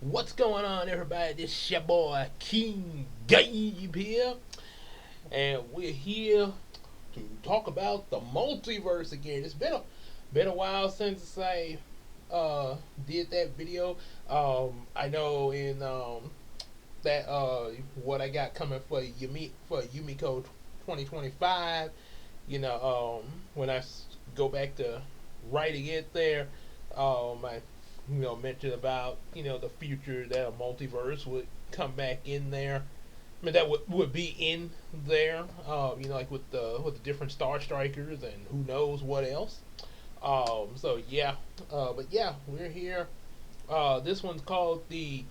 What's going on, everybody? This your boy King Gabe here, and we're here to talk about the multiverse again. It's been a while since I did that video. I know in that what I got coming for Yumeko 2025. When go back to writing it there, I mentioned about the future that a multiverse would come back in there. I mean that would be in there. Like with the different Star Strikers and who knows what else. So yeah, but yeah, we're here. This one's called the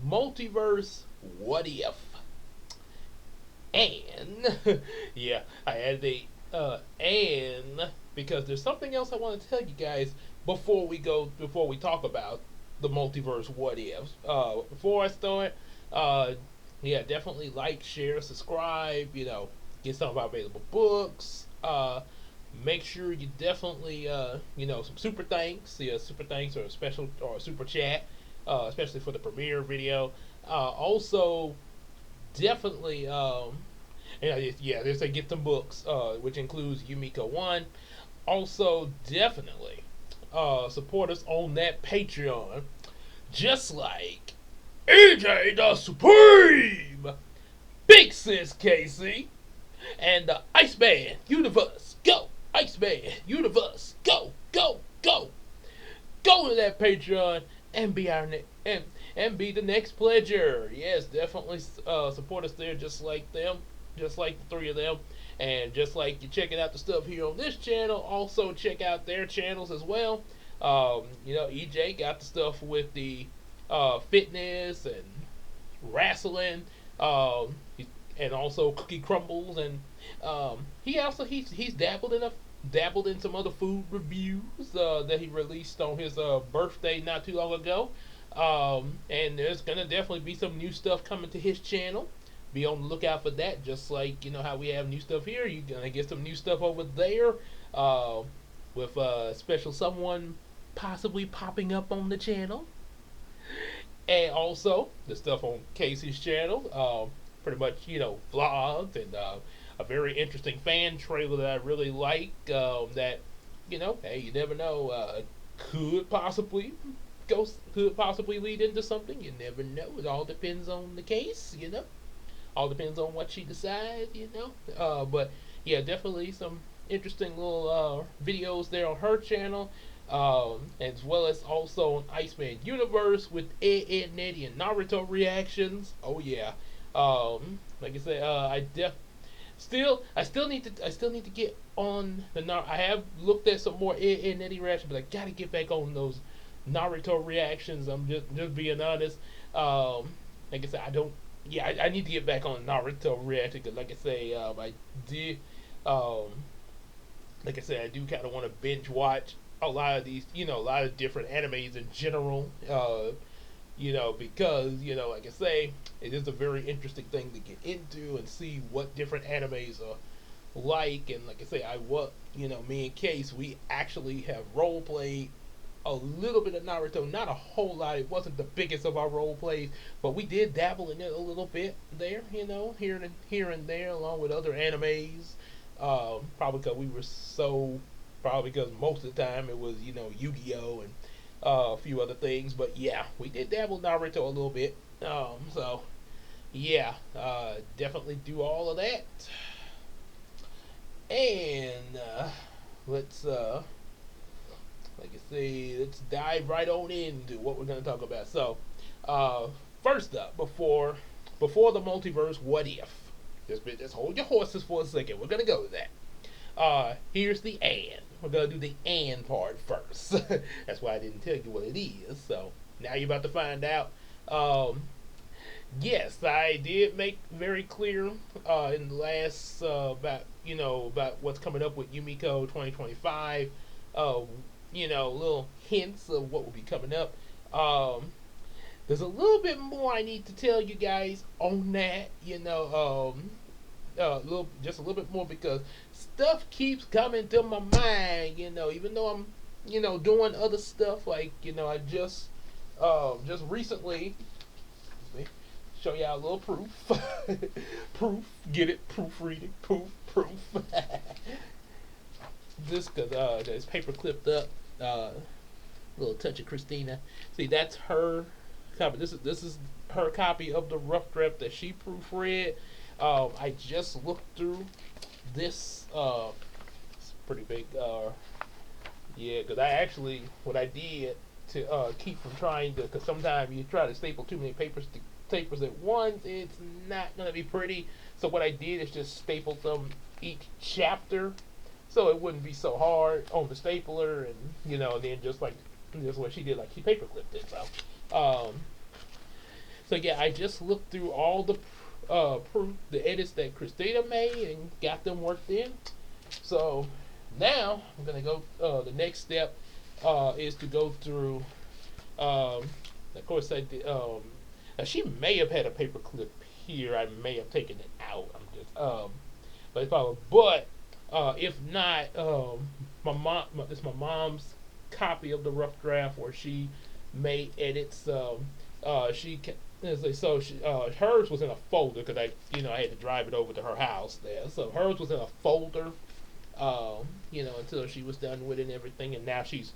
Multiverse What If, and yeah, I added a and because there's something else I want to tell you guys before we talk about the multiverse what ifs. Before I start, yeah, definitely like, share, subscribe. Get some of our available books. Make sure you definitely some super thanks. Yeah, super thanks or a special or a super chat, especially for the premiere video. Also, definitely yeah, they say get some books, which includes Yumeko One. Also, definitely support us on that Patreon, just like EJ the Supreme, Big Sis Casey, and the Iceman Universe. Go, Iceman Universe. Go, go, go. Go to that Patreon and be our and be the next pledger. Yes, definitely support us there, just like them, just like the three of them. And just like you're checking out the stuff here on this channel, also check out their channels as well. EJ got the stuff with the fitness and wrestling, and also cookie crumbles, and he's dabbled in some other food reviews that he released on his birthday not too long ago. And there's gonna definitely be some new stuff coming to his channel. Be on the lookout for that. Just like how we have new stuff here, you're gonna get some new stuff over there, with special someone possibly popping up on the channel, and also the stuff on Casey's channel. Pretty much vlogs and a very interesting fan trailer that I really like. That hey, you never know, could possibly could possibly lead into something. You never know. It all depends on the case. All depends on what she decides. But yeah, definitely some interesting little videos there on her channel, as well as also on Iceman Universe with Ed, Nettie, and Naruto reactions. Oh yeah, like I said, I still need to get on the I have looked at some more Ed, Nettie reactions, but I gotta get back on those Naruto reactions. I'm just being honest. Like I said, I don't. Yeah, I need to get back on Naruto reacting because, like I say, I did. Like I said, I do kind of want to binge watch a lot of these, a lot of different animes in general. Because like I say, it is a very interesting thing to get into and see what different animes are like. And like I say, me and Case, we actually have role played a little bit of Naruto, not a whole lot. It wasn't the biggest of our role plays, but we did dabble in it a little bit there, here and there, along with other animes. Probably because we were probably because most of the time it was Yu-Gi-Oh and a few other things, but yeah, we did dabble in Naruto a little bit. So yeah, definitely do all of that, and let's like I say, let's dive right on into what we're going to talk about. So, first up, before the multiverse, what if? Just hold your horses for a second. We're going to go to that. Here's the and. We're going to do the and part first. That's why I didn't tell you what it is. So, now you're about to find out. Yes, I did make very clear in the last about what's coming up with Yumeko 2025. Little hints of what will be coming up. There's a little bit more I need to tell you guys on that. Just a little bit more because stuff keeps coming to my mind. Even though I'm doing other stuff like I just just recently, let me show y'all a little proof. Proof, get it? Proofreading, proof. This because it's paper clipped up. Little touch of Christina. See, that's her copy. This is her copy of the rough draft that she proofread. I just looked through this. It's pretty big. Yeah, because I actually what I did to keep from trying to, because sometimes you try to staple too many papers at once, it's not gonna be pretty. So what I did is just stapled them each chapter, so it wouldn't be so hard on the stapler, and and then just what she did, like she paper clipped it. So yeah, I just looked through all the the edits that Christina made and got them worked in. So now I'm gonna go. The next step is to go through. Of course, I did. Now she may have had a paper clip here. I may have taken it out. I'm just. But it's probably. But if not, it's my mom's copy of the rough draft where she made edits. Hers was in a folder because I had to drive it over to her house there. So hers was in a folder, until she was done with it and everything. And now she's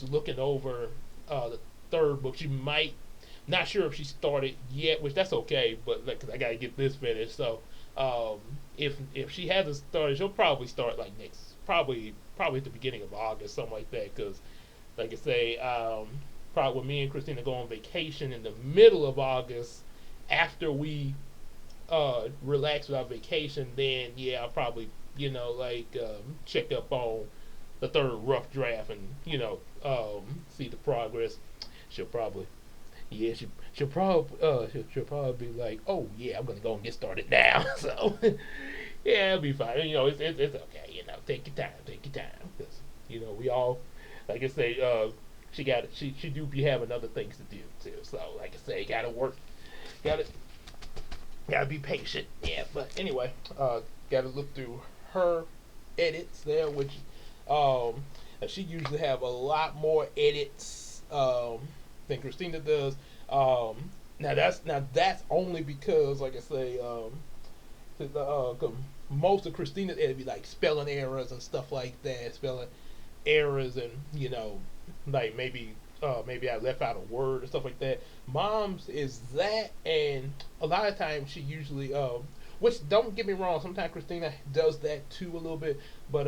looking over the third book. She might not sure if she started yet, which that's okay. But cause I gotta get this finished. So if she hasn't started, she'll probably start like probably at the beginning of August, something like that. Because like I say, probably when me and Christina go on vacation in the middle of August, after we relax with our vacation, then yeah, I'll probably check up on the third rough draft and see the progress. She'll probably she'll probably be like, oh yeah, I'm gonna go and get started now. So yeah, it'll be fine. It's okay. Take your time. Because we all, like I say, she do be having other things to do too. So like I say, gotta work, gotta be patient. Yeah, but anyway, gotta look through her edits there, which she usually have a lot more edits than Christina does. Now that's only because, like I say, most of Christina's edits be like spelling errors and stuff like that, spelling errors, and like maybe I left out a word or stuff like that. Mom's is that, and a lot of times she usually which don't get me wrong, sometimes Christina does that too a little bit, but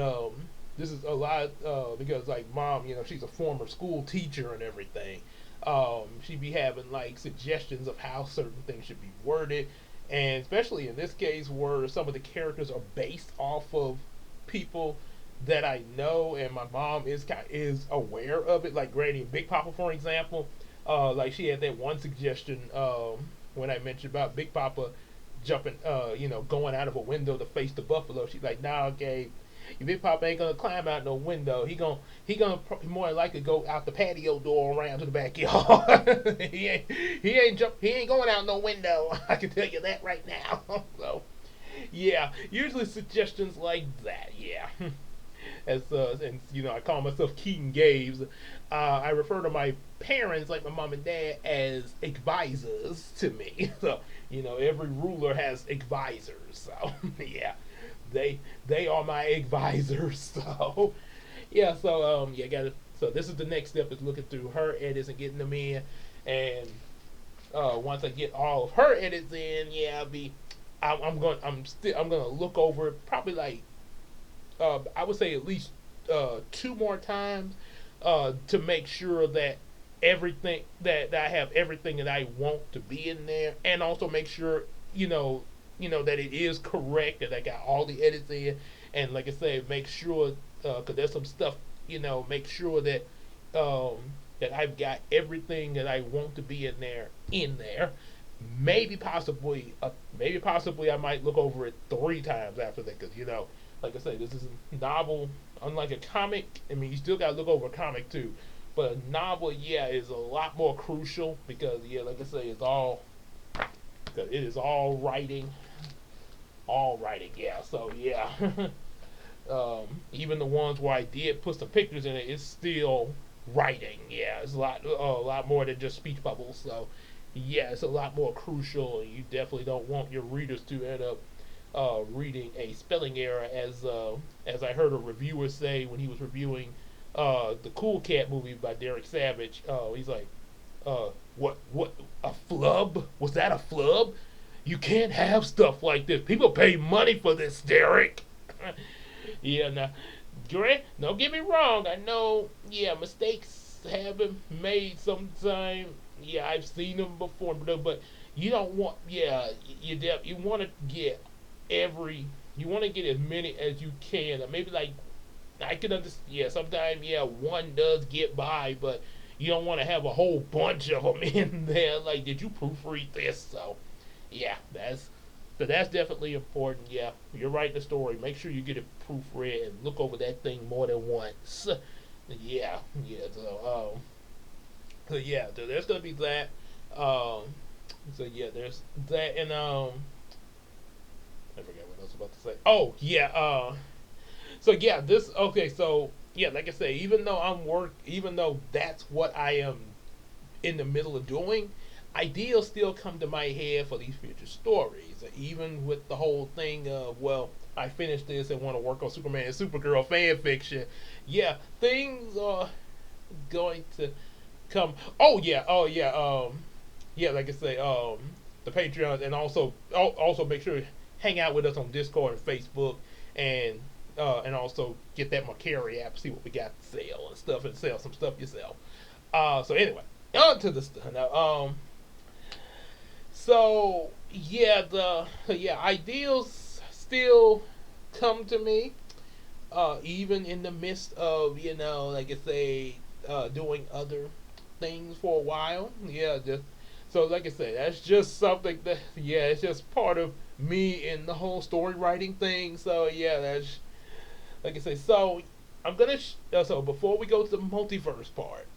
this is a lot because like mom, she's a former school teacher and everything. She be having like suggestions of how certain things should be worded, and especially in this case where some of the characters are based off of people that I know, and my mom is aware of it. Like Granny and Big Papa, for example. Like she had that one suggestion when I mentioned about Big Papa jumping, going out of a window to face the buffalo. She's like, "Nah, Gabe, your Big Papa ain't gonna climb out no window. He gonna more likely go out the patio door around to the backyard. He ain't going out no window. I can tell you that right now." So yeah, usually suggestions like that. Yeah. And I call myself Keaton Gaves. I refer to my parents, like my mom and dad, as advisors to me. So every ruler has advisors. So yeah, they are my advisors. So yeah, so so this is the next step, is looking through her edits and getting them in, and once I get all of her edits in, yeah, I'm gonna look over it probably like I would say at least 2 more times to make sure that I have everything that I want to be in there, and also make sure that it is correct, that I got all the edits in, and like I said, make sure because there's some stuff, make sure that that I've got everything that I want to be in there. Maybe possibly I might look over it 3 times after that, because like I say, this is a novel. Unlike a comic, I mean, you still gotta look over a comic too, but a novel, yeah, is a lot more crucial because, yeah, like I say, it is all writing, yeah. So yeah, even the ones where I did put some pictures in it, it's still writing. Yeah, it's a lot more than just speech bubbles. So yeah, it's a lot more crucial, and you definitely don't want your readers to end up reading a spelling error, as I heard a reviewer say when he was reviewing the Cool Cat movie by Derek Savage. He's like, what a flub? Was that a flub? You can't have stuff like this. People pay money for this, Derek. Yeah, now, Grant, don't get me wrong. I know, yeah, mistakes have been made sometime. Yeah, I've seen them before, but you don't want, yeah, you want to get you want to get as many as you can. Or maybe like, I can understand, yeah, sometimes, yeah, one does get by, but you don't want to have a whole bunch of them in there. Like, did you proofread this? So, yeah, that's definitely important. Yeah, you're writing the story. Make sure you get it proofread and look over that thing more than once. Yeah, yeah. So yeah, there's gonna be that. Um, so yeah, there's that, and I forget what I was about to say. Oh yeah. So yeah, this okay. So yeah, like I say, even though that's what I am in the middle of doing, ideas still come to my head for these future stories. Even with the whole thing of, well, I finished this and want to work on Superman and Supergirl fan fiction. Yeah, things are going to come. Yeah, like I say, the Patreon, and also make sure to hang out with us on Discord and Facebook, and also get that Macari app, see what we got to sell and stuff, and sell some stuff yourself. So anyway, on to the stuff now. So yeah, the ideals still come to me, even in the midst of, like I say, doing other things for a while. Yeah, just so like I said, that's just something that, yeah, it's just part of me in the whole story writing thing. So yeah, that's like I say. So I'm gonna so before we go to the multiverse part,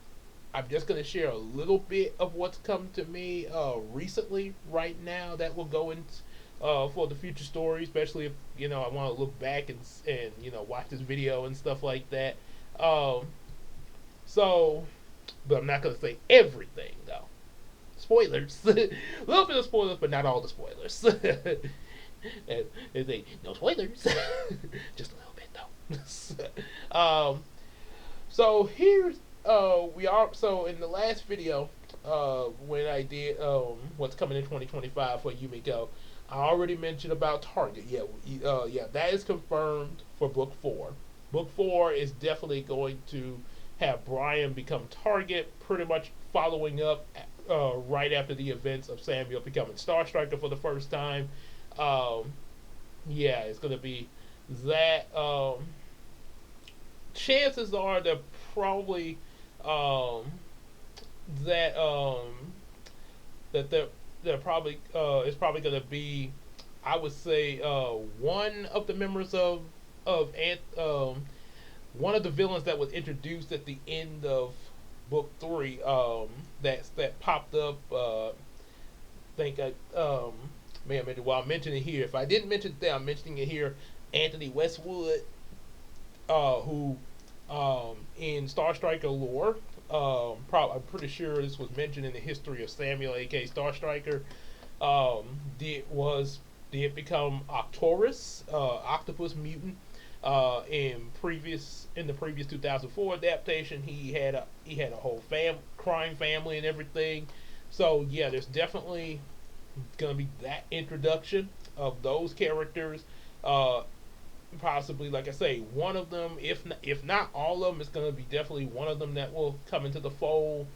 I'm just going to share a little bit of what's come to me recently, right now, that will go in for the future story, especially if, I want to look back and watch this video and stuff like that. Um, so, but I'm not going to say everything, though. Spoilers. A little bit of spoilers, but not all the spoilers. and they, no spoilers. Just a little bit, though. So here's we are so in the last video, when I did what's coming in 2025 for Yumeko, I already mentioned about Target. Yeah, that is confirmed for book 4. Book 4 is definitely going to have Brian become Target, pretty much following up right after the events of Samuel becoming Star Striker for the first time. Yeah, it's going to be that. Chances are that probably um, that that they're probably it's probably going to be, I would say, one of the members of Ant one of the villains that was introduced at the end of book 3, that popped up. Think I may have mentioned, well, I'm mentioning it here. If I didn't mention that, I'm mentioning it here. Anthony Westwood, who in Star Striker lore, I'm pretty sure this was mentioned in the history of Samuel, aka Star Striker. Did become Octorus, octopus mutant. In the previous 2004 adaptation, he had a whole crime family and everything. So yeah, there's definitely gonna be that introduction of those characters. Possibly, like I say, one of them, if not all of them, it's going to be definitely one of them that will come into the fold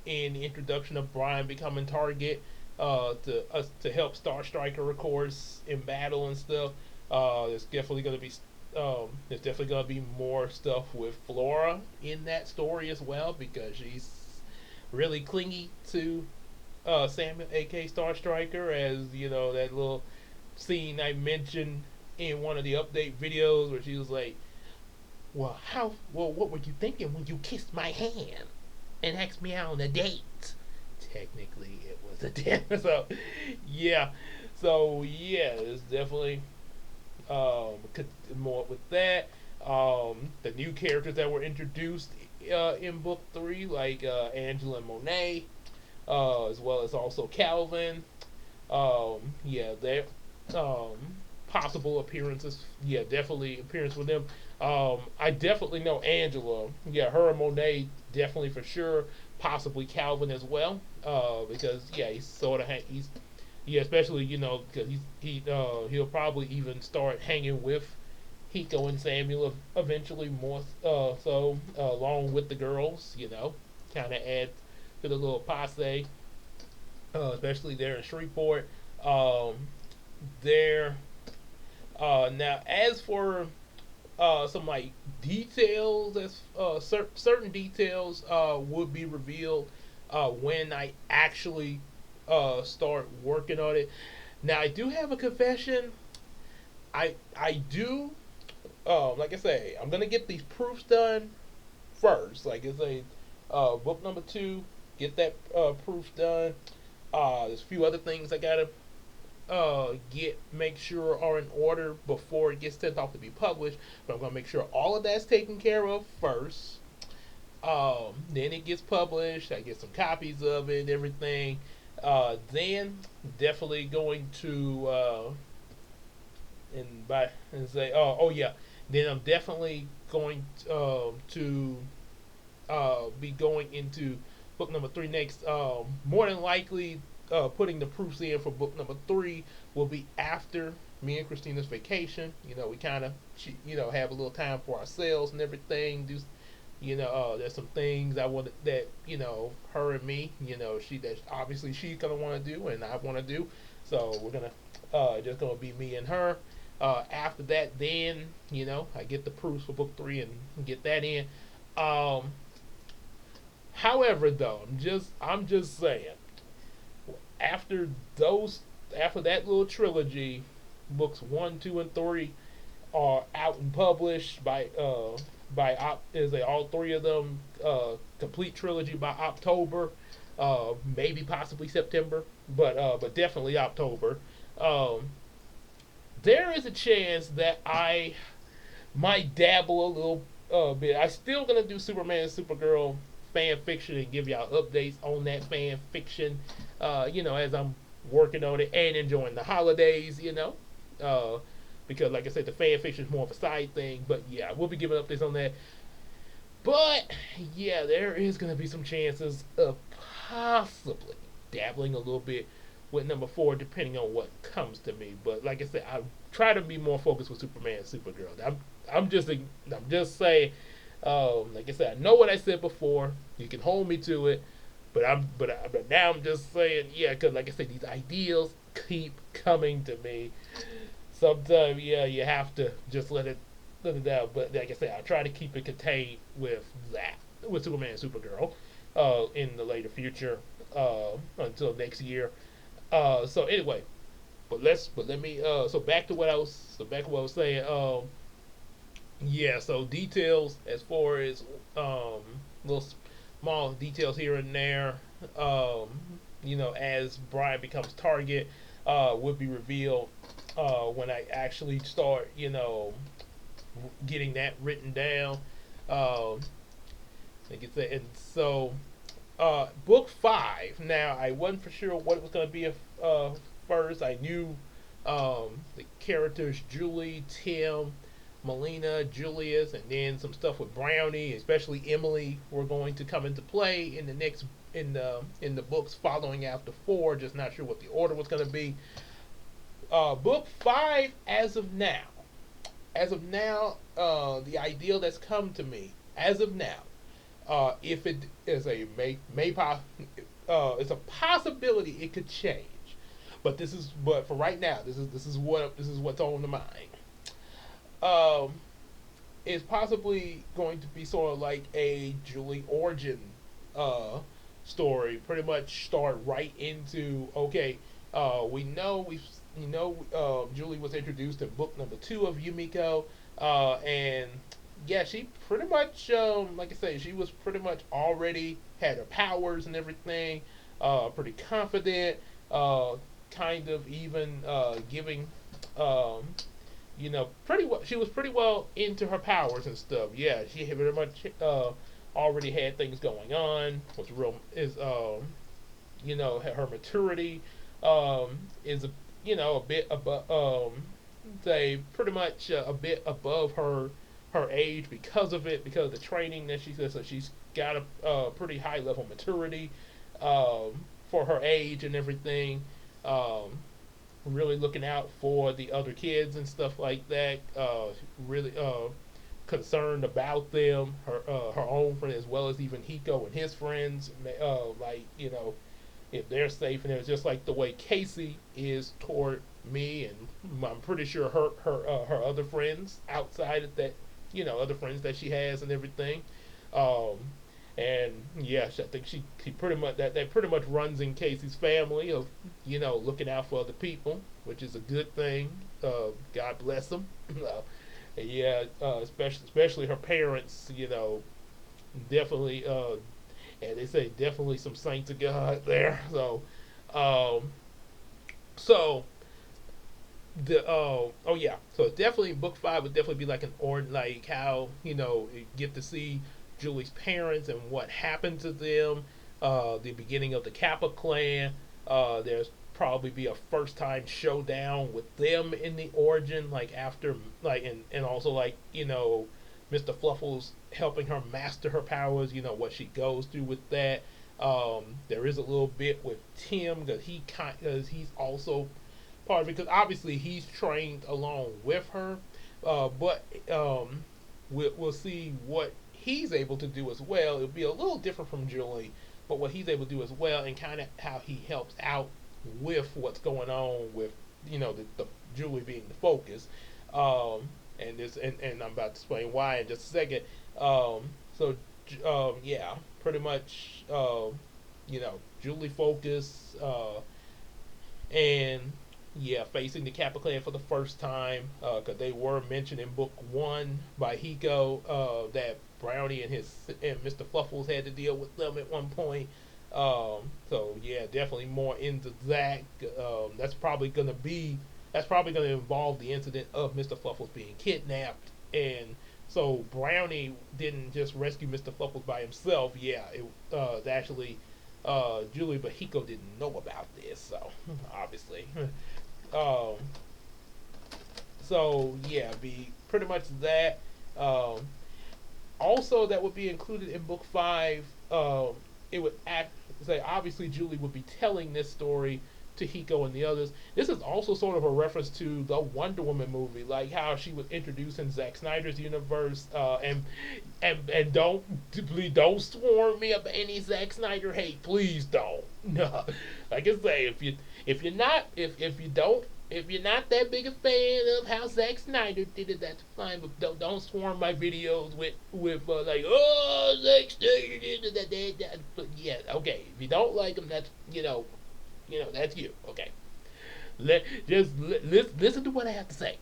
in the introduction of Brian becoming Target, to help Star Striker, of course, in battle and stuff. There's definitely going to be more stuff with Flora in that story as well, because she's really clingy to Samuel, aka Star Striker, as that little scene I mentioned in one of the update videos where she was like, what were you thinking when you kissed my hand and asked me out on a date? Technically, it was a date. So yeah, there's definitely more with that. The new characters that were introduced in book three, like Angela and Monet, as well as also Calvin. Yeah, their um, possible appearances. Yeah, definitely appearance with them. I definitely know Angela. Yeah, her and Monet definitely for sure. Possibly Calvin as well. Because yeah, he's sort of he's yeah, especially because he'll probably even start hanging with Hiko and Samuel eventually more along with the girls. Kind of add to the little posse, especially there in Shreveport. Um, there now, as for some like details, as certain details would be revealed when I actually start working on it. Now, I do have a confession. I do like I say, I'm gonna get these proofs done first. Like I say, book number two, get that proof done. There's a few other things I gotta make sure are in order before it gets sent off to be published. But I'm gonna make sure all of that's taken care of first. Then it gets published. I get some copies of it and everything. Then definitely going to and say, oh yeah. Then I'm definitely going to be going into book number three next. More than likely, putting the proofs in for book number three will be after me and Christina's vacation. We kind of, have a little time for ourselves and everything. Do there's some things I want that her and me, that obviously she's gonna want to do and I want to do. So we're gonna just gonna be me and her. After that, then I get the proofs for book three and get that in. Um, However, though, I'm just saying, after those after that little trilogy, books one, two, and three are out and published all three of them complete trilogy by October, maybe possibly September, but definitely October. Um, there is a chance that I might dabble a little bit. I'm still gonna do Superman and Supergirl fan fiction and give y'all updates on that fan fiction. As I'm working on it and enjoying the holidays. Uh, because like I said, the fan fiction is more of a side thing. But yeah, we'll be giving updates on that. But yeah, there is gonna be some chances of possibly dabbling a little bit with number four, depending on what comes to me. But like I said, I try to be more focused with Superman and Supergirl. I'm just saying. Like I said, I know what I said before. You can hold me to it, but now I'm just saying, yeah, because like I said, these ideas keep coming to me. Sometimes, yeah, you have to just let it out. But like I said, I try to keep it contained with that, with Superman and Supergirl, in the later future, until next year. So anyway, but let me back to what I was saying. Yeah, so details as far as little small details here and there, um, as Brian becomes target, would be revealed when I actually start, getting that written down. Um, like I said, and so book five. Now I wasn't for sure what it was going to be first. I knew the characters Julie, Tim, Melina, Julius, and then some stuff with Brownie, especially Emily, were going to come into play in the next in the books following after four. Just not sure what the order was going to be. Book five, the ideal that's come to me as of now, if it is it's a possibility it could change, but for right now, this is what's on the mind. Um, is possibly going to be sort of like a Julie origin uh, story. Pretty much start right into okay. Julie was introduced in book number two of Yumeko, and yeah, she pretty much like I say, she was pretty much already had her powers and everything. Pretty confident. Kind of even giving um, pretty well. She was pretty well into her powers and stuff. Yeah, she had very much already had things going on. Was real is her maturity is a bit above say pretty much a bit above her age because of it, because of the training that she says. So she's got a pretty high level maturity for her age and everything. Um, Really looking out for the other kids and stuff like that. Really concerned about them, her own friends, as well as even Hiko and his friends. Like if they're safe, and it's just like the way Casey is toward me, and I'm pretty sure her other friends outside of that, other friends that she has and everything. Um, and yes, I think she pretty much that pretty much runs in Casey's family of looking out for other people, which is a good thing. God bless them. Yeah, especially her parents. Definitely. And they say definitely some saints of God there. Um, so the oh yeah, so definitely book five would definitely be like an or like how you get to see Julie's parents and what happened to them. The beginning of the Kappa clan. There's probably be a first time showdown with them in the origin, like after like and also like Mr. Fluffles helping her master her powers. What she goes through with that. There is a little bit with Tim because he's also part of it, because obviously he's trained along with her, but we'll see what he's able to do as well. It'll be a little different from Julie, but what he's able to do as well, and kind of how he helps out with what's going on with the Julie being the focus. And I'm about to explain why in just a second. So yeah, pretty much Julie focus and yeah, facing the Kappa clan for the first time, because they were mentioned in book one by Hiko, that Brownie and Mr. Fluffles had to deal with them at one point. So yeah, definitely more into that. That's probably gonna involve the incident of Mr. Fluffles being kidnapped, and so Brownie didn't just rescue Mr. Fluffles by himself. Yeah, it actually Julie but Hiko didn't know about this, so obviously. Um, so yeah, be pretty much that. Um, Also, that would be included in book five. It would say obviously Julie would be telling this story to Hiko and the others. This is also sort of a reference to the Wonder Woman movie, like how she was introduced in Zack Snyder's universe. And please don't swarm me up any Zack Snyder hate. Please don't. No, like I say, if you don't if you're not that big a fan of how Zack Snyder did it, that's fine. But don't swarm my videos with like, oh, Zack Snyder did that. But yeah, okay. If you don't like him, that's that's you. Okay. Listen to what I have to say.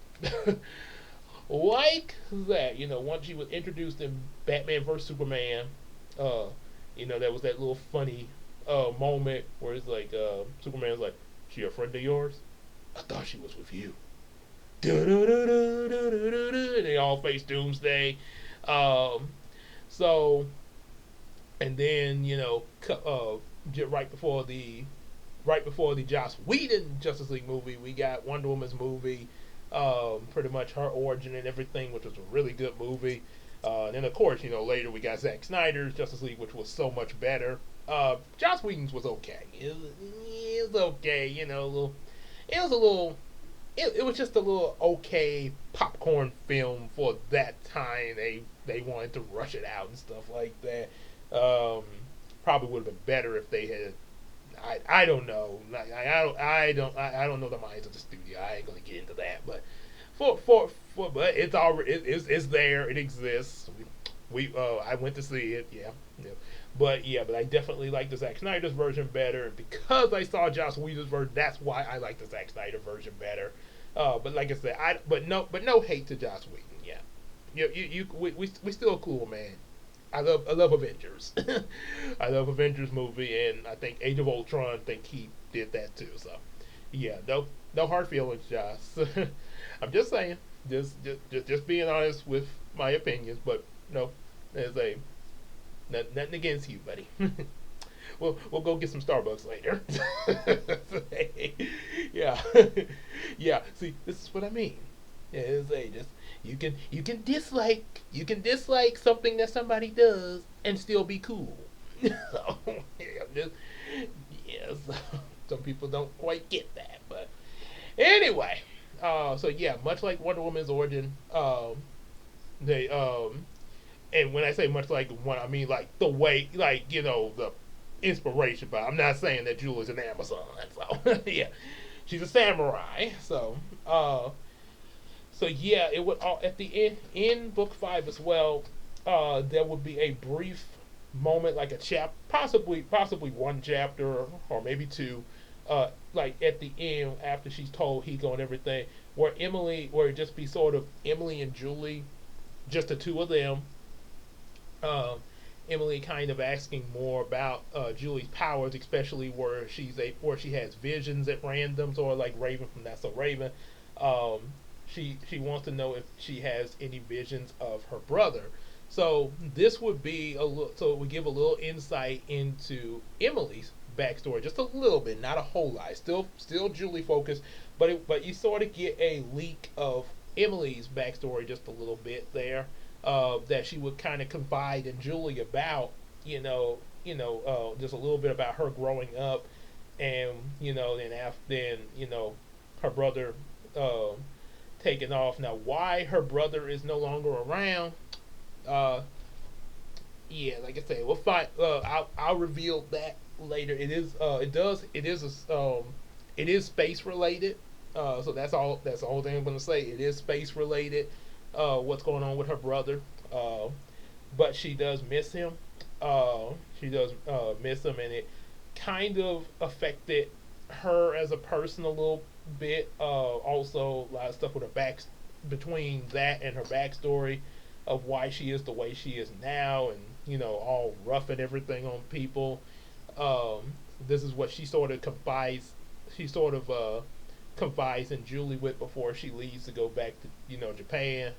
Like that, once she was introduced in Batman vs Superman, uh, there was that little funny moment where it's like Superman's like, "She a friend of yours? I thought she was with you." And they all face Doomsday. Um, so, and then right before the Joss Whedon Justice League movie, we got Wonder Woman's movie, pretty much her origin and everything, which was a really good movie. And then of course, later we got Zack Snyder's Justice League, which was so much better. Joss Whedon's was okay. It was okay, a little. It was a little. It was just a little okay popcorn film for that time. They wanted to rush it out and stuff like that. Probably would have been better if they had. I don't know. I don't know the minds of the studio. I ain't gonna get into that. But but it's already it's there. It exists. We I went to see it. Yeah. Yeah. But I definitely like the Zack Snyder's version better, and because I saw Joss Whedon's version, that's why I like the Zack Snyder version better. But like I said, no hate to Joss Whedon. Yeah, we still cool, man. I love Avengers. I love Avengers movie, and I think Age of Ultron. I think he did that too. So yeah, no hard feelings, Joss. I'm just saying. Just being honest with my opinions, but no, there's a nothing against you, buddy. We'll go get some Starbucks later. Yeah, yeah. See, this is what I mean. Yeah, it's a just you can dislike something that somebody does and still be cool. So yeah, just yes, some people don't quite get that, but anyway. So yeah, much like Wonder Woman's origin, they and when I say much like one, I mean like the way, like the inspiration. But I'm not saying that Julie's an Amazon. So yeah, she's a samurai. Uh, so yeah, it would at the end in book 5 as well. There would be a brief moment, like a possibly one chapter or maybe two. Like at the end after she's told Hiko and everything, where it just be sort of Emily and Julie, just the two of them. uh, Emily kind of asking more about Julie's powers, especially where she has visions at random, sort of like Raven from That's So Raven. Um, she wants to know if she has any visions of her brother. So this would be a little. So it would give a little insight into Emily's backstory, just a little bit, not a whole lot. Still Julie focused, but you sort of get a leak of Emily's backstory just a little bit there, that she would kind of confide in Julie about, just a little bit about her growing up, and then her brother uh, taking off. Now, why her brother is no longer around? Uh, yeah, like I said, we'll find. I'll reveal that later. It is. It is space related. So that's all. That's the whole thing I'm going to say. It is space related. What's going on with her brother? Uh, but she does miss him. She does miss him, and it kind of affected her as a person a little bit. Also, a lot of stuff with her back between that and her backstory of why she is the way she is now, and all rough and everything on people. This is what she sort of confides. She sort of confides in Julie with before she leaves to go back to Japan.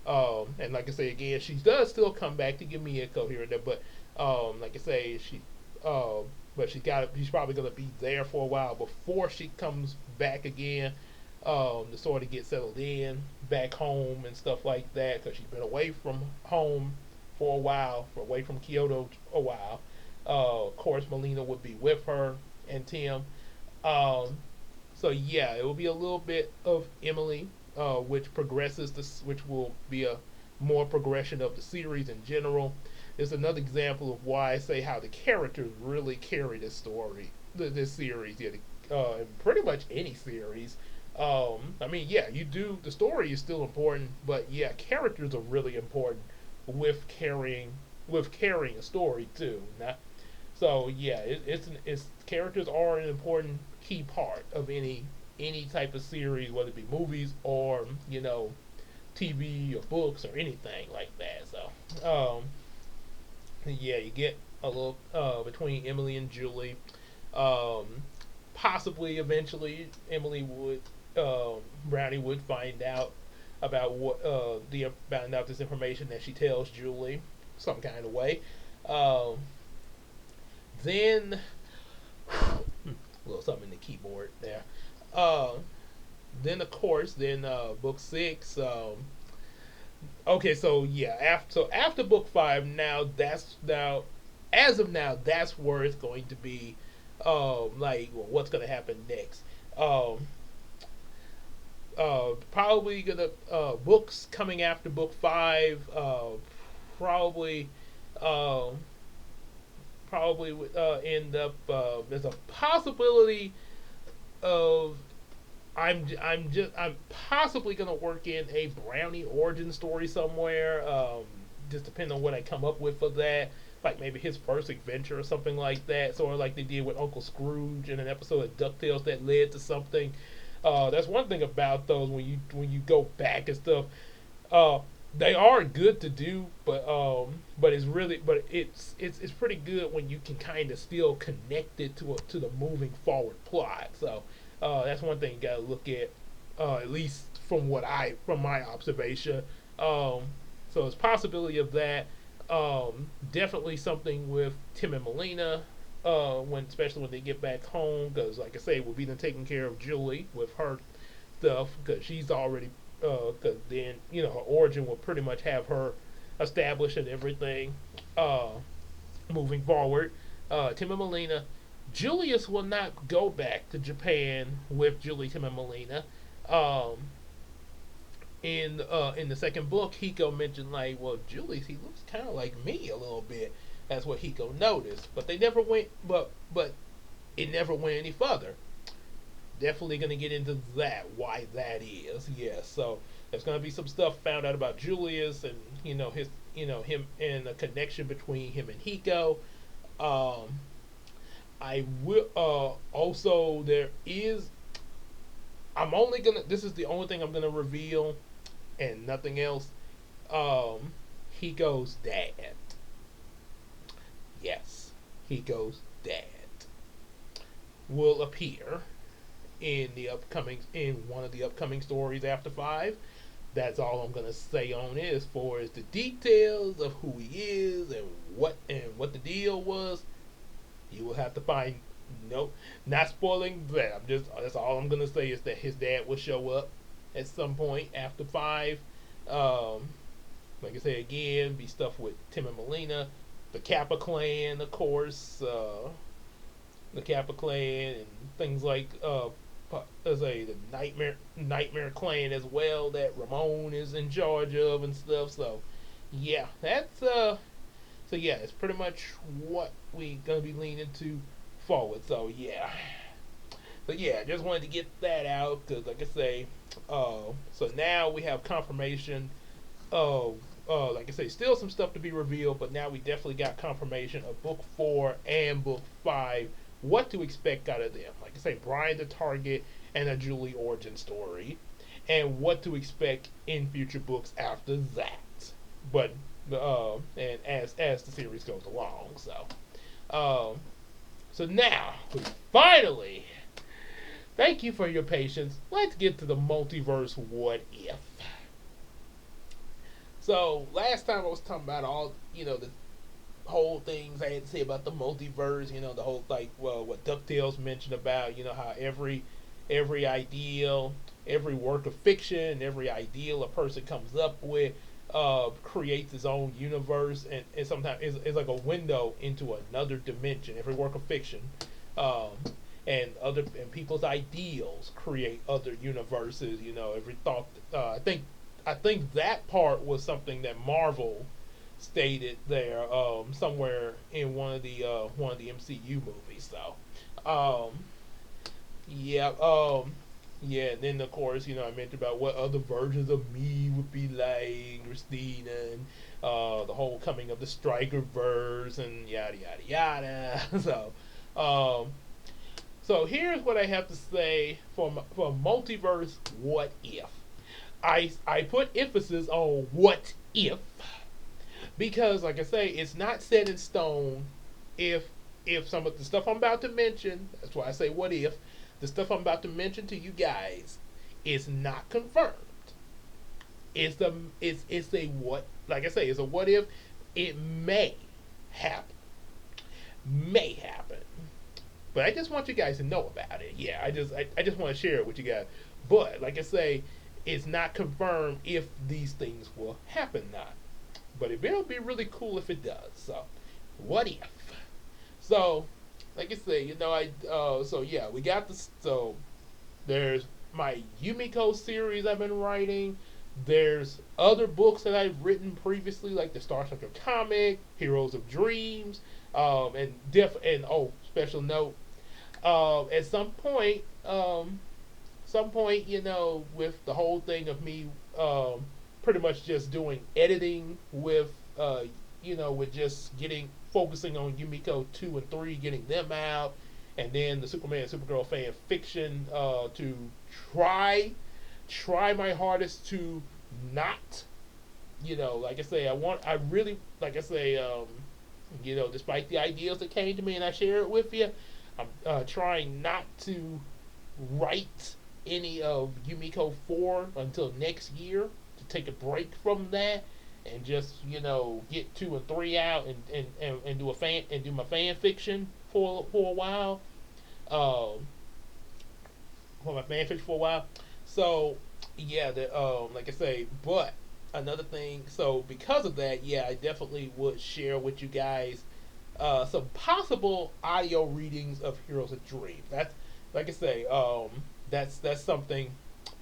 And like I say again, she does still come back to give me Yumeko here and there, but like I say, but she's probably gonna be there for a while before she comes back again, to sort of get settled in back home and stuff like that, because she's been away from home for a while, away from Kyoto a while. Of course, Melina would be with her and Tim. Um, so yeah, it will be a little bit of Emily, which will be a more progression of the series in general. It's another example of why I say how the characters really carry this story, this series. Yeah, pretty much any series. I mean, yeah, you do. The story is still important, but yeah, characters are really important with carrying a story too. So yeah, it's characters are an important key part of any type of series, whether it be movies or TV or books or anything like that. So yeah, you get a little between Emily and Julie. Um, Possibly eventually Brownie would find out about find out this information that she tells Julie some kind of way. Um, then a little something in the keyboard there. Uh, then of course, book 6. Okay, so yeah, after book 5, now as of now, that's where it's going to be. Like, well, what's going to happen next? Probably gonna books coming after book 5. Probably. Uh, Probably would end up. There's a possibility of I'm possibly gonna work in a Brownie origin story somewhere. Just depending on what I come up with for that. Like maybe his first adventure or something like that, sort of like they did with Uncle Scrooge in an episode of DuckTales that led to something. That's one thing about those when you go back and stuff. Uh, they are good to do, but it's pretty good when you can kind of still connect it to the moving forward plot. So that's one thing you gotta look at at least from my observation. Um, so it's possibility of that. Definitely something with Tim and Melina, especially when they get back home, because like I say, we'll be then taking care of Julie with her stuff, because she's already, because then her origin will pretty much have her established and everything. Uh, Moving forward, Tim and Melina. Julius will not go back to Japan with Julie, Tim, and Melina. Um, in the second book, Hiko mentioned like, well, Julius, he looks kind of like me a little bit. That's what Hiko noticed, but they never went. But it never went any further. Definitely gonna get into that. Why that is? Yeah. So there's gonna be some stuff found out about Julius and his him and the connection between him and Hiko. Um, I will also there is. I'm only gonna. This is the only thing I'm gonna reveal, and nothing else. Um, Hiko's dad. Yes, Hiko's dad will appear in one of the upcoming stories after 5. That's all I'm gonna say on it. As far as the details of who he is and what the deal was, you will have to find. No, not spoiling that. That's all I'm gonna say is that his dad will show up at some point after 5. Um, like I say again, be stuff with Tim and Melina, the Kappa clan, of course, the Kappa clan, and things like as the Nightmare clan as well that Ramon is in charge of and stuff. So yeah, that's so yeah, it's pretty much what we gonna be leaning to forward. So yeah, I just wanted to get that out because, like I say, so now we have confirmation of, like I say, still some stuff to be revealed, but now we definitely got confirmation of book 4 and book 5, what to expect out of them. Like I say, Brian the Target and a Julie origin story, and what to expect in future books after that. But and as the series goes along, so now we finally. Thank you for your patience. Let's get to the multiverse what if. So last time I was talking about all the whole things I had to say about the multiverse. The whole what Ducktales mentioned about how every ideal, every work of fiction, every ideal a person comes up with creates its own universe, and sometimes it's like a window into another dimension. Every work of fiction. And people's ideals create other universes. Every thought. I think that part was something that Marvel stated there somewhere in one of the MCU movies. So, yeah, yeah. And then of course, I mentioned about what other versions of me would be like, Christina, and the whole coming of the Striker verse, and yada yada yada. Um, so here's what I have to say for multiverse what if. I put emphasis on what if because, like I say, it's not set in stone. If some of the stuff I'm about to mention, that's why I say what if, the stuff I'm about to mention to you guys is not confirmed. It's a what, like I say, it's a what if. It may happen, but I just want you guys to know about it. Yeah, I just want to share it with you guys. But like I say, it's not confirmed if these things will happen or not. But it will be really cool if it does. So, what if? So, like I say, so yeah, we got this. So, there's my Yumeko series I've been writing. There's other books that I've written previously, like the Star Trek comic, Heroes of Dreams, and special note, at some point, with the whole thing of me, pretty much just doing editing with, with just focusing on Yumeko 2 and 3, getting them out, and then the Superman and Supergirl fan fiction, to try my hardest to not, like I say, I really, like I say, despite the ideas that came to me and I share it with you, I'm trying not to write any of Yumeko 4 until next year to take a break from that and just get 2 and 3 out and do a fan and do my fan fiction for a while. Um, for my fan fiction for a while. So yeah, like I say, but another thing. So because of that, yeah, I definitely would share with you guys some possible audio readings of Heroes of Dream. That's like I say, that's something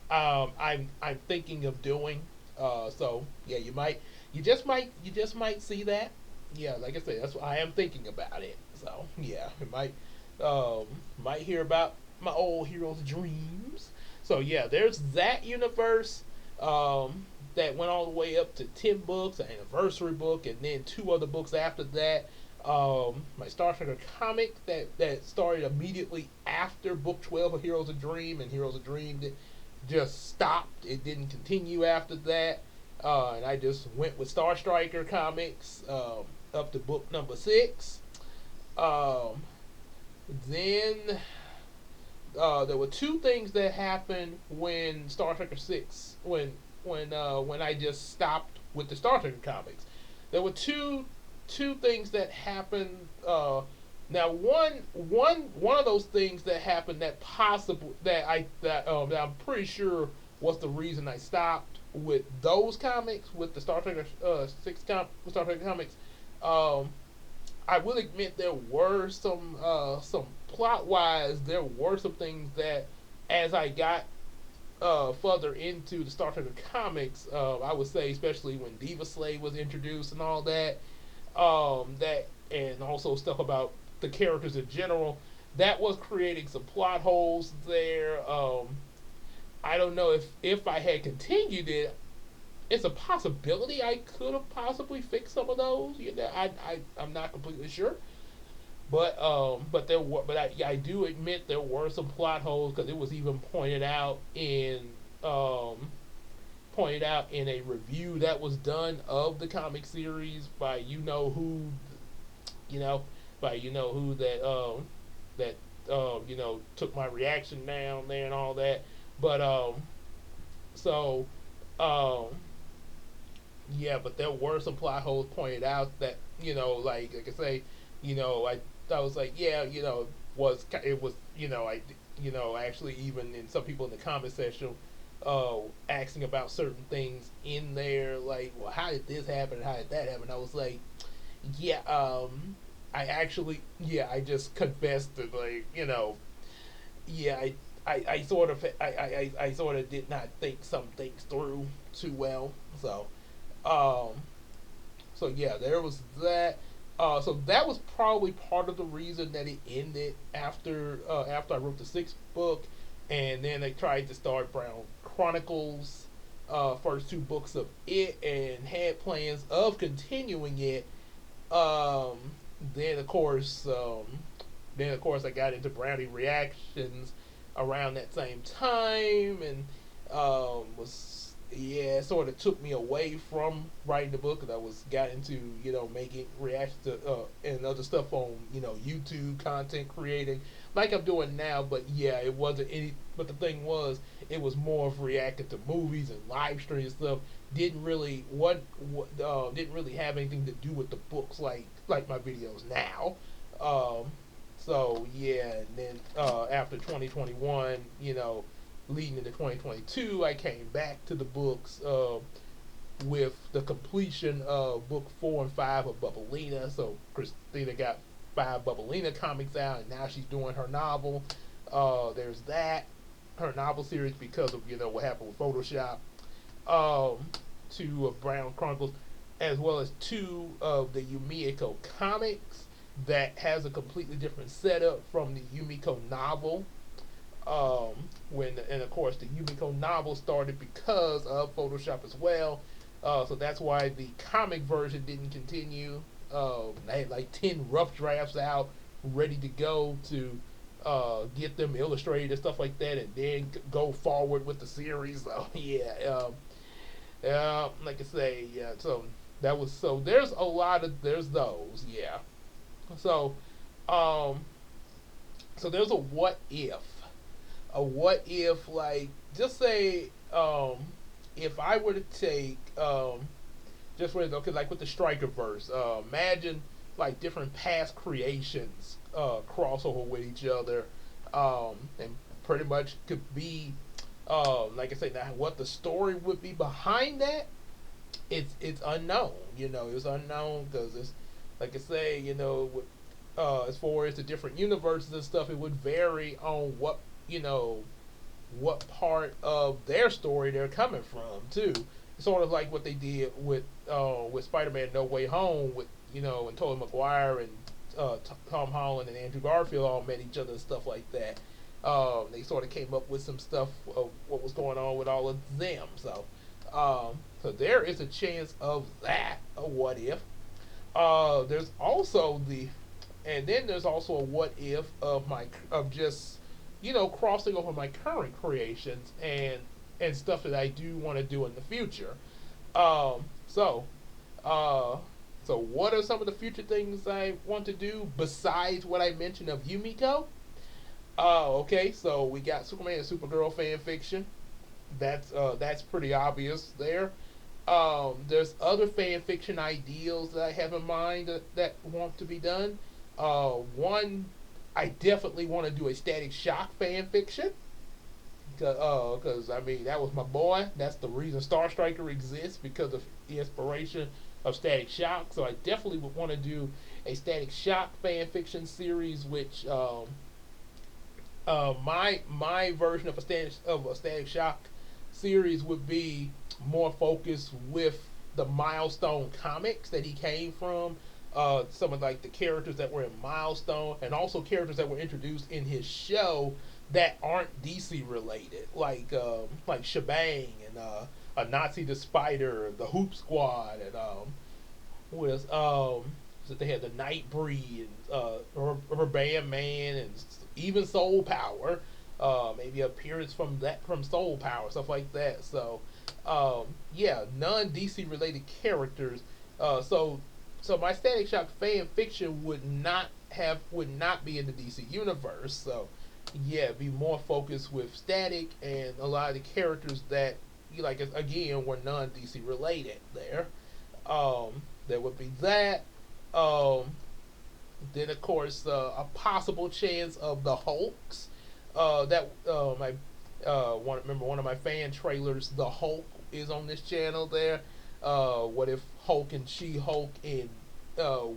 I'm thinking of doing. So yeah, you just might see that. Yeah, like I said, that's what I am thinking about it. So yeah, it might hear about my old Heroes Dreams. So yeah, there's that universe that went all the way up to 10 books, an anniversary book, and then 2 other books after that. My Star Trek comic that started immediately after book 12 of Heroes of Dream, and Heroes of Dream just stopped. It didn't continue after that. And I just went with Star Striker comics up to book number 6. Um, then there were 2 things that happened when Star Trek 6 when I just stopped with the Star Trek comics. There were two things that happened. Now one of those things that happened that possible that I'm pretty sure was the reason I stopped with those comics with the Star Trek Star Trek comics. Um, I will admit there were some plot wise there were some things that as I got further into the Star Trek comics, I would say especially when Diva Slave was introduced and all that, that and also stuff about the characters in general, that was creating some plot holes there. I don't know if I had continued it, it's a possibility I could have possibly fixed some of those. I'm not completely sure, but I do admit there were some plot holes because it was even um, pointed out in a review that was done of the comic series by you know who that took my reaction down there and all that. But so um, yeah, but there were some plot holes pointed out that like I say, I was like, yeah, it was actually even in some people in the comment section asking about certain things in there, like, well, how did this happen? How did that happen? I was like, yeah, I just confessed to, like, yeah, I sort of, I sort of did not think some things through too well. Um, so yeah, there was that. So that was probably part of the reason that it ended after I wrote the 6th book, and then they tried to start Brown Chronicles, first 2 books of it, and had plans of continuing it. Um, then of course, I got into Brownie Reactions around that same time, and was yeah, it sort of took me away from writing the book because I was got into making reactions to and other stuff on YouTube content creating like I'm doing now. But yeah, it wasn't any. But the thing was, it was more of reacting to movies and live streaming stuff. Didn't really have anything to do with the books like my videos now. Um, so yeah, and then after 2021, leading into 2022, I came back to the books with the completion of book 4 and 5 of Bubblina. So Christina got 5 Bubblina comics out, and now she's doing her novel. There's that, her novel series, because of what happened with Photoshop. 2 of Brown Chronicles, as well as 2 of the Yumeko comics that has a completely different setup from the Yumeko novel. And of course the Yumiko novel started because of Photoshop as well. So that's why the comic version didn't continue. I had like 10 rough drafts out, ready to go to get them illustrated and stuff like that, and then go forward with the series. So yeah, like I say, yeah. So there's those, yeah. So um, so there's a what if. a what if, like, just say, if I were to take, just with, okay, like with the Striker verse, imagine like different past creations crossover with each other, and pretty much could be, like I say, now what the story would be behind that, it's unknown. It's unknown because it's, like I say, with, as far as the different universes and stuff, it would vary on you know what part of their story they're coming from too. Sort of like what they did with Spider-Man No Way Home, with and Tobey Maguire and Tom Holland and Andrew Garfield all met each other and stuff like that. They sort of came up with some stuff of what was going on with all of them. So there is a chance of that. A what if? There's also and then there's also a what if of just crossing over my current creations and stuff that I do want to do in the future. Um, so uh, so what are some of the future things I want to do besides what I mentioned of Yumiko? Okay, so we got Superman and Supergirl fan fiction. That's pretty obvious there. There's other fan fiction ideals that I have in mind that want to be done. One, I definitely want to do a Static Shock fan fiction. Because I mean, that was my boy. That's the reason Star Striker exists, because of the inspiration of Static Shock. So I definitely would want to do a Static Shock fan fiction series, which my version of a Static Shock series would be more focused with the Milestone comics that he came from. Some of like the characters that were in Milestone, and also characters that were introduced in his show that aren't DC related, like Shebang and a Nazi the Spider, the Hoop Squad, and what else? So they had the Nightbreed and her Bandman, and even Soul Power. Maybe appearance from Soul Power, stuff like that. So yeah, non DC related characters. So my Static Shock fan fiction would not be in the DC universe. So yeah, be more focused with Static and a lot of the characters that like again were non DC related there. There would be that. Um, then of course a possible chance of the Hulks. That I remember one of my fan trailers. The Hulk is on this channel there. What if Hulk and She-Hulk, and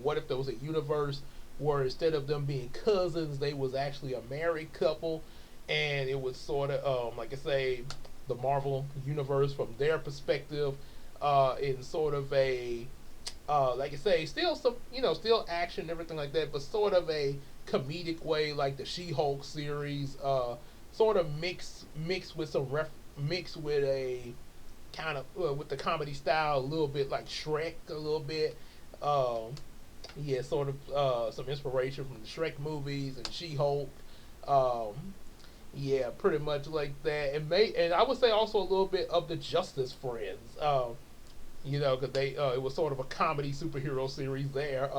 what if there was a universe where instead of them being cousins, they was actually a married couple, and it was sort of like I say, the Marvel universe from their perspective, in sort of a like I say, still some still action and everything like that, but sort of a comedic way, like the She-Hulk series, sort of mixed with mixed with a kind of with the comedy style a little bit, like Shrek a little bit. Yeah, sort of some inspiration from the Shrek movies and She-Hulk. Um, yeah, pretty much like that. And I would say also a little bit of the Justice Friends. Because they it was sort of a comedy superhero series there.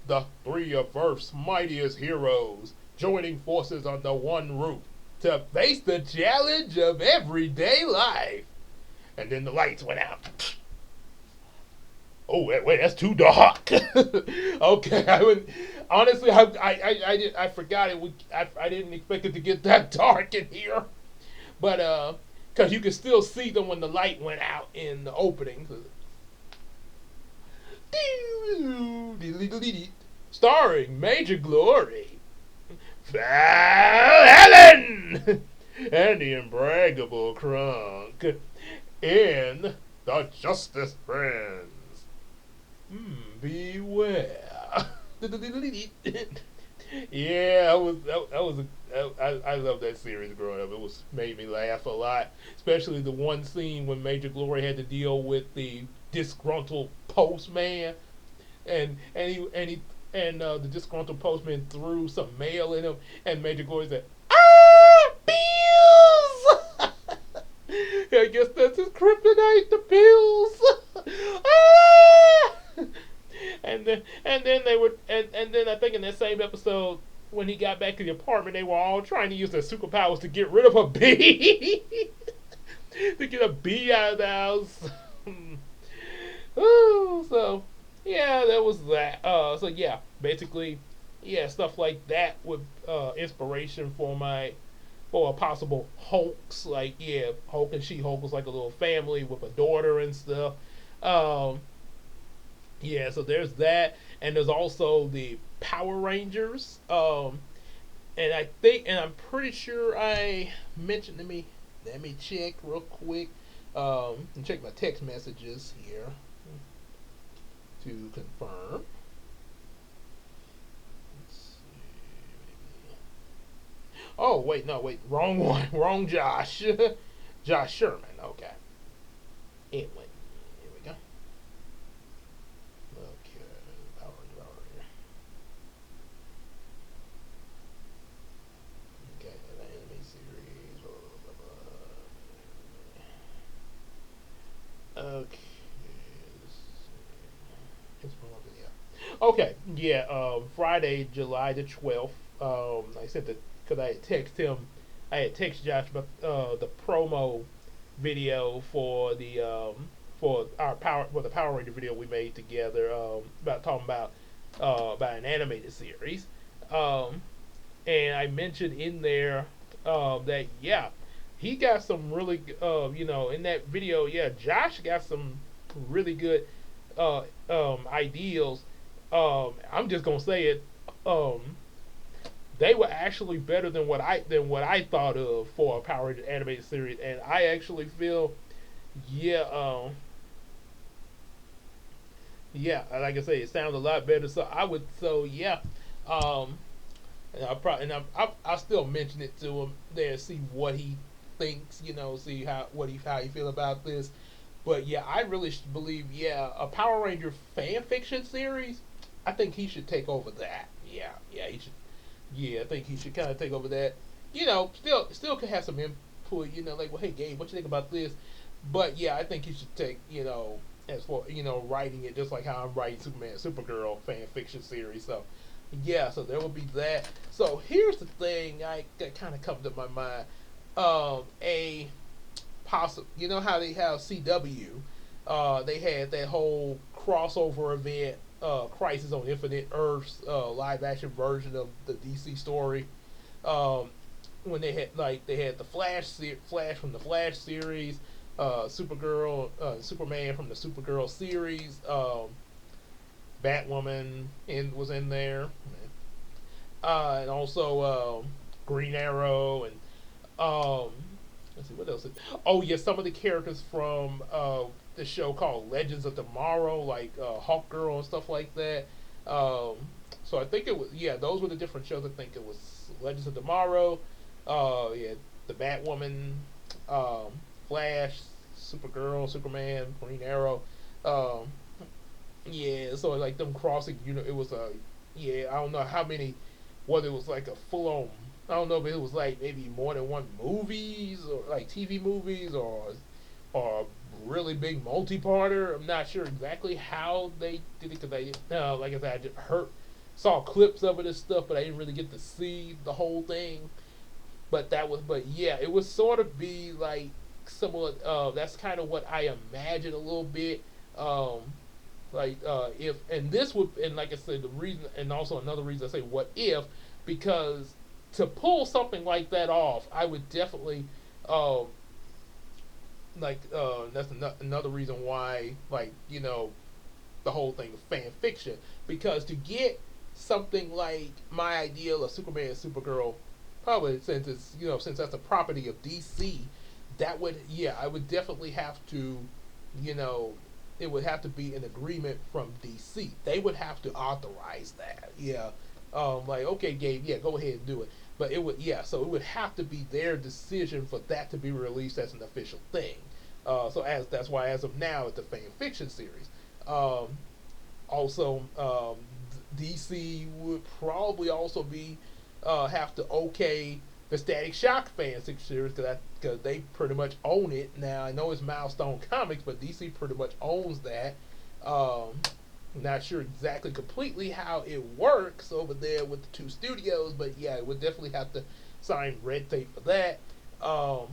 The three of Earth's mightiest heroes joining forces under one roof to face the challenge of everyday life. And then the lights went out. Oh wait, that's too dark. Okay, I would honestly, I forgot it would. I didn't expect it to get that dark in here, but because you could still see them when the light went out in the opening. Starring Major Glory, Val Allen, and the imbraggable Krunk in the Justice Friends. Beware. Yeah, I love that series growing up. It was made me laugh a lot, especially the one scene when Major Glory had to deal with the disgruntled postman, and the disgruntled postman threw some mail in him, and Major Glory said, "Ah, bills." I guess that's his kryptonite, the bills. Ah! And then they would, and then I think in that same episode, when he got back to the apartment, they were all trying to use their superpowers to get rid of a bee, to get a bee out of the house. Ooh, so yeah, that was that. So yeah, basically, yeah, stuff like that with inspiration for my for a possible Hulks. Like yeah, Hulk and She Hulk was like a little family with a daughter and stuff. Um, yeah, so there's that, and there's also the Power Rangers. And I think, and I'm pretty sure I mentioned. Let me check real quick. And check my text messages here to confirm. Let's see. Oh wait, no wait, wrong one, wrong Josh. Josh Sherman. Okay. Anyway, here we go. Okay, Power Ranger. Okay, the anime series. Okay. Okay, yeah. Friday, July the 12th. I sent the because I had texted him. I had texted Josh about the promo video for the Power Ranger video we made together. About talking about an animated series. Um, and I mentioned in there that yeah, he got some really in that video. Yeah, Josh got some really good ideals. I'm just gonna say it. Um, they were actually better than what I thought of for a Power Rangers animated series, and I actually feel yeah yeah like I say it sounds a lot better. So yeah. Um, and I still mention it to him there, see what he thinks, see how he feel about this. But yeah, I really believe yeah, a Power Ranger fan fiction series. I think he should take over that. Yeah, yeah, he should. Yeah, I think he should kind of take over that. Still could have some input. Like, well, hey, Gabe, what you think about this? But yeah, I think he should take as for writing it just like how I'm writing Superman, Supergirl fan fiction series. So yeah, so there will be that. So here's the thing that kind of comes to my mind. A possible, how they have CW, they had that whole crossover event, Crisis on Infinite Earths, live action version of the DC story. Um, when they had the Flash from the Flash series, Supergirl, Superman from the Supergirl series, Batwoman was in there, and also Green Arrow and um, let's see what else. Oh yeah, some of the characters from the show called Legends of Tomorrow, like Hawk Girl and stuff like that. Um, so I think it was yeah, those were the different shows. I think it was Legends of Tomorrow. Yeah, the Batwoman, Flash, Supergirl, Superman, Green Arrow. Um, yeah, so like them crossing, it was a yeah. I don't know how many, whether it was like a full on. I don't know if it was like maybe more than one movies or like TV movies or really big multi-parter. I'm not sure exactly how they did it because like I said, I just saw clips of it and stuff, but I didn't really get to see the whole thing. But yeah, it would sort of be like similar. That's kind of what I imagine a little bit. Um, if and this would and like I said, the reason and also another reason I say what if because to pull something like that off, I would definitely that's another reason why the whole thing is fan fiction because to get something like my ideal of Superman and Supergirl, probably since that's a property of DC, that would yeah I would definitely have to you know it would have to be an agreement from DC. They would have to authorize that. Yeah. Like okay, Gabe, yeah, go ahead and do it. But it would yeah, so it would have to be their decision for that to be released as an official thing. So that's why as of now it's a fan fiction series. Um, also, DC would probably also be have to okay the Static Shock fan fiction series because they pretty much own it now. I know it's Milestone Comics, but DC pretty much owns that. Um, Not sure exactly completely how it works over there with the two studios, but yeah, we'll definitely have to sign red tape for that. Um,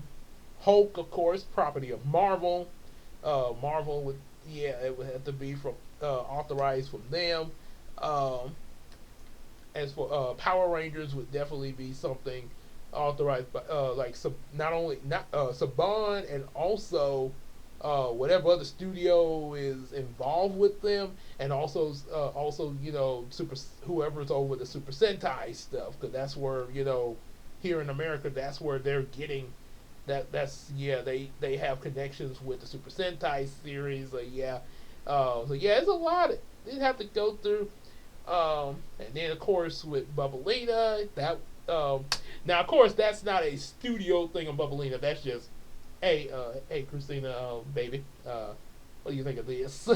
Hulk, of course, property of Marvel. Marvel would, yeah, it would have to be from authorized from them. Um, as for Power Rangers, would definitely be something authorized by like some not only not Saban and also whatever other studio is involved with them, and also super whoever's over the Super Sentai stuff, because that's where here in America that's where they're getting that's yeah they have connections with the Super Sentai series. So yeah, it's a lot. They'd have to go through. And then of course with Bubblina, that now of course that's not a studio thing on Bubblina. That's just hey Christina, baby, what do you think of this?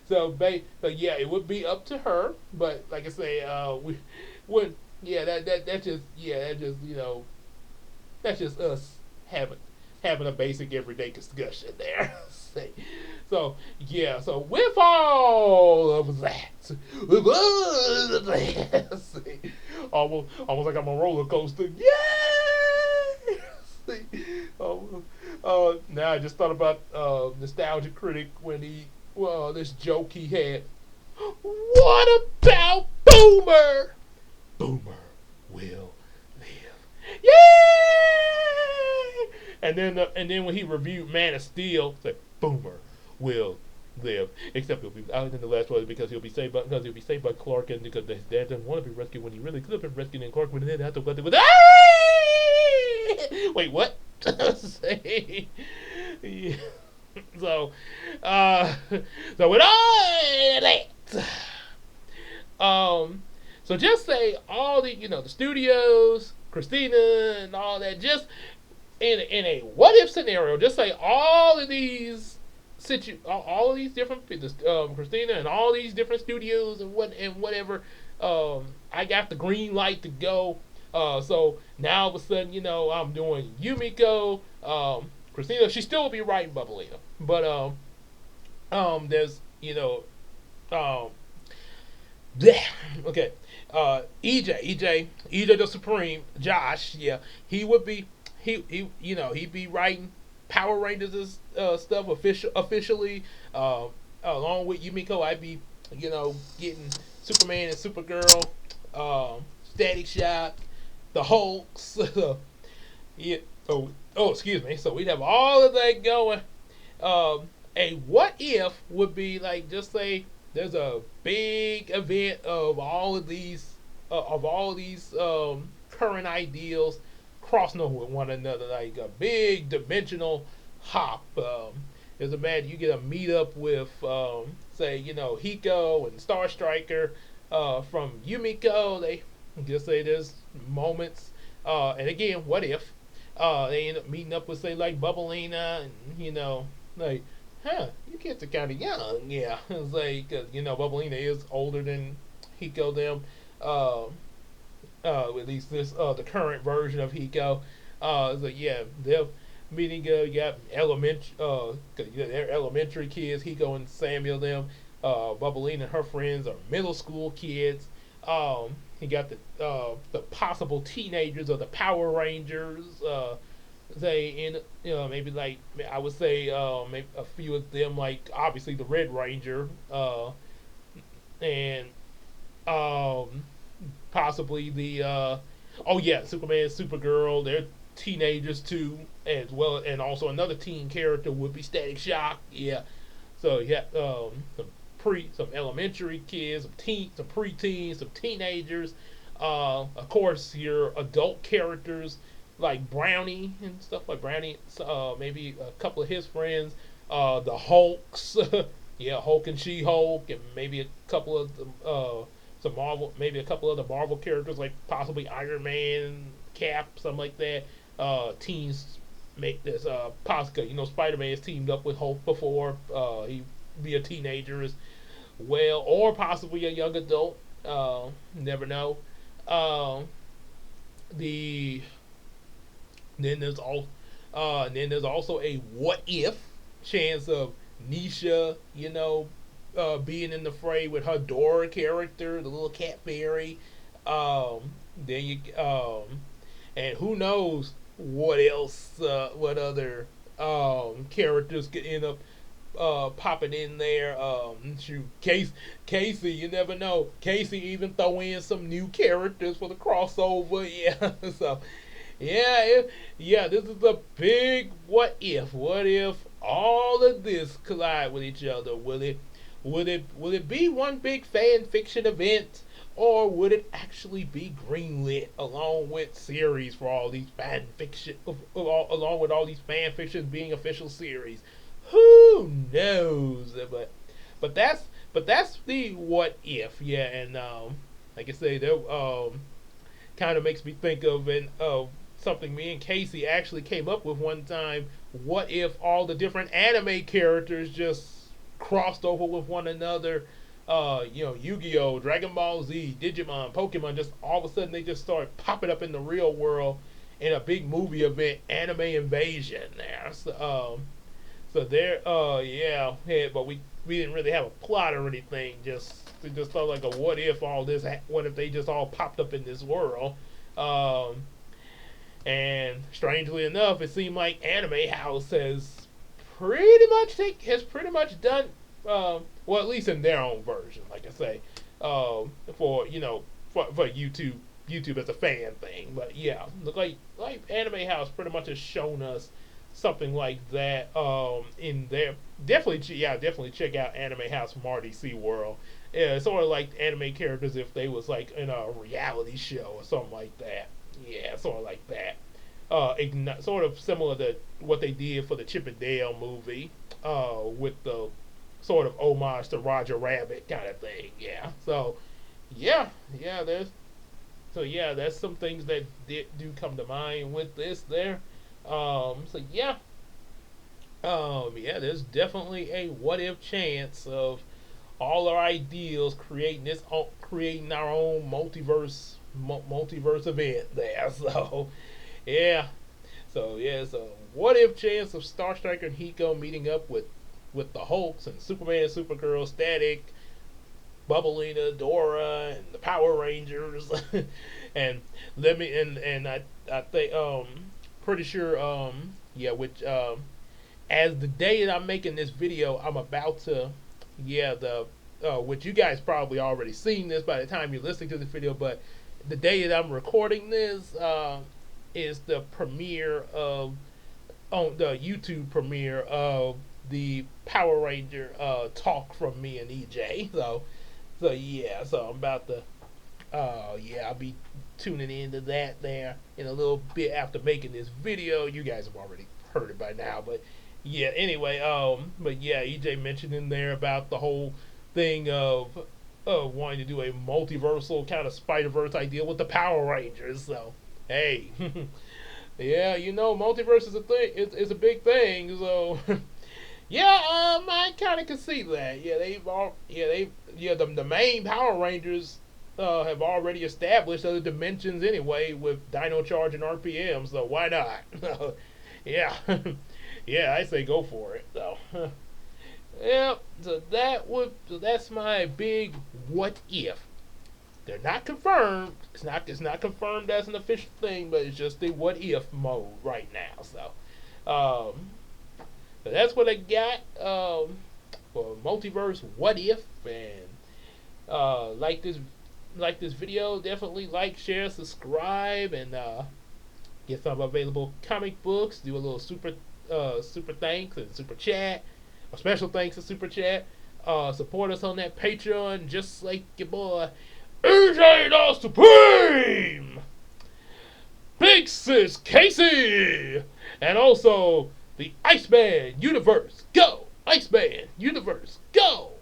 But yeah, it would be up to her. But like I say, we would yeah that just that's just us having having a basic everyday discussion there. So yeah, so with all of that, almost like I'm a roller coaster. Yay! Now I just thought about Nostalgia Critic when this joke he had. What about Boomer? Boomer will live. Yay! And then when he reviewed Man of Steel, said Boomer will live. Except he'll be out in the last one because he'll be saved by Clark, and because his dad doesn't want to be rescued when he really could have been rescued, and Clark would then have to go with wait, what? Yeah. So uh so with all that so just say all the studios, Christina and all that, just in a what if scenario, just say all of these all of these different Christina and all these different studios and whatever. I got the green light to go. So now all of a sudden, I'm doing Yumeko. Christina, she still will be writing Bubblina, but there's um, yeah, okay. EJ the Supreme, Josh, yeah, he would be he'd be writing Power Rangers stuff officially. Along with Yumiko, I'd be getting Superman and Supergirl, Static Shock, the Hulks. Yeah. Excuse me. So we'd have all of that going. A what if would be like, just say there's a big event of all of these current ideals crossing over with one another, like a big dimensional hop. There's a man you get a meet up with, say Hiko and Star Striker from Yumiko. They just say there's moments, and again, what if they end up meeting up with, say, like Bubblina, and like, you kids are kind of young, yeah. It's like, Bubblina is older than Hiko them. At least this the current version of Hiko. So yeah, they're meeting. You got they're elementary kids. Hiko and Samuel them. Bubblina and her friends are middle school kids. You got the possible teenagers of the Power Rangers. Say in maybe like I would say maybe a few of them, like obviously the Red Ranger, and possibly the oh yeah, Superman, Supergirl. They're teenagers too, as well, and also another teen character would be Static Shock. Yeah, so yeah, some elementary kids, some preteens, some teenagers. Of course, your adult characters like Brownie and stuff like Brownie. Maybe a couple of his friends. The Hulks. Yeah, Hulk and She-Hulk, and maybe a couple of some Marvel, maybe a couple of the Marvel characters like possibly Iron Man, Cap, something like that. Teens make this possibly Spider Man has teamed up with Hulk before. He be a teenager as well, or possibly a young adult. Never know. The then there's all then there's also a what if chance of Nisha, being in the fray with her Dora character, the little cat fairy. Then you and who knows what else, what other characters could end up popping in there. Shoot, Casey, you never know. Casey even throw in some new characters for the crossover. Yeah, so yeah, yeah, this is a big what if. What if all of this collide with each other? Will it be one big fan fiction event, or would it actually be greenlit along with series for all these fan fiction, along with all these fan fictions being official series? Who knows? But that's the what if. Yeah, and like I say, that kind of makes me think of something me and Casey actually came up with one time. What if all the different anime characters just crossed over with one another? Yu-Gi-Oh, Dragon Ball Z, Digimon, Pokemon, just all of a sudden they just start popping up in the real world in a big movie event, anime invasion there. So there, yeah, but we didn't really have a plot or anything. We just thought like a what if they just all popped up in this world? Um, and strangely enough, it seemed like Anime House has pretty much done, well, at least in their own version. Like I say, for YouTube as a fan thing. But yeah, look like Anime House pretty much has shown us something like that in there. Definitely check out Anime House Marty SeaWorld. Yeah, it's sort of like anime characters if they was like in a reality show or something like that. Yeah, sort of like that. Sort of similar to what they did for the Chip and Dale movie, with the sort of homage to Roger Rabbit kind of thing. Yeah. So, yeah, yeah. That's some things that do come to mind with this there. So yeah, yeah. There's definitely a what if chance of all our ideals creating our own multiverse event there. So yeah, so what if chance of Star Striker and Hiko meeting up with the Hulks and Superman, Supergirl, Static, Bubblina, Dora, and the Power Rangers, and let me and I think pretty sure yeah, which as the day that I'm making this video, I'm about to, yeah, the which you guys probably already seen this by the time you're listening to this video, but the day that I'm recording this is the premiere of on the YouTube premiere of the Power Ranger talk from me and EJ. So yeah, so I'm about to yeah, I'll be tuning into that there in a little bit after making this video. You guys have already heard it by now, but yeah, anyway, but yeah, EJ mentioned in there about the whole thing of wanting to do a multiversal kind of Spider-Verse idea with the Power Rangers. So hey, yeah, multiverse is a thing. It's a big thing. So yeah, I kind of can see that. Yeah, the main Power Rangers have already established other dimensions anyway with Dino Charge and RPM. So why not? Yeah, yeah, I say go for it. So yeah, so that's my big what if. They're not confirmed. It's not confirmed as an official thing, but it's just the what if mode right now. So that's what I got for Multiverse What If. And like this video, definitely like, share, subscribe, and get some available comic books. Do a little super thanks and super chat, a special thanks and super chat. Support us on that Patreon, just like your boy AJ the Supreme, Big Sis Casey, and also the Iceman Universe Go! Iceman Universe Go!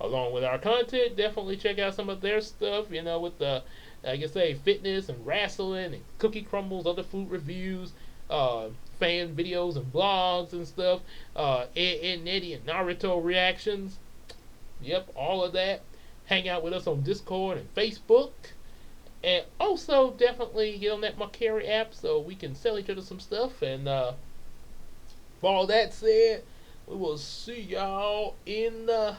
Along with our content, definitely check out some of their stuff, with the, like I say, fitness and wrestling and cookie crumbles, other food reviews, fan videos and blogs and stuff, Ed, Nettie, and Naruto reactions. Yep, all of that. Hang out with us on Discord and Facebook. And also, definitely get on that Mercari app so we can sell each other some stuff. And for all that said, we will see y'all in the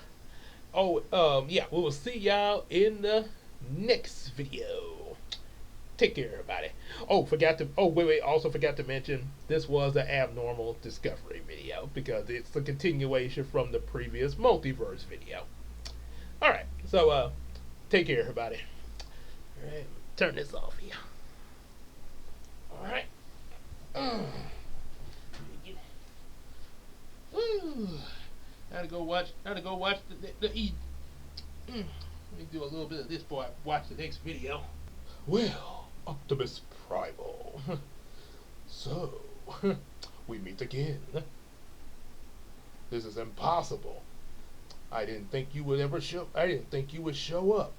Yeah, we will see y'all in the next video. Take care, everybody. Wait. Also forgot to mention this was an abnormal discovery video because it's a continuation from the previous multiverse video. All right, so take care, everybody. All right, turn this off here. All right. Gotta go watch. The eat. Let me do a little bit of this before I watch the next video. Well, Optimus Primal. So, we meet again. This is impossible. I didn't think you would ever show. I didn't think you would show up,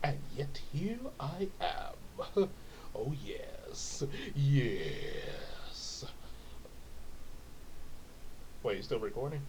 and yet here I am. Oh yes, yes. Wait, you still recording?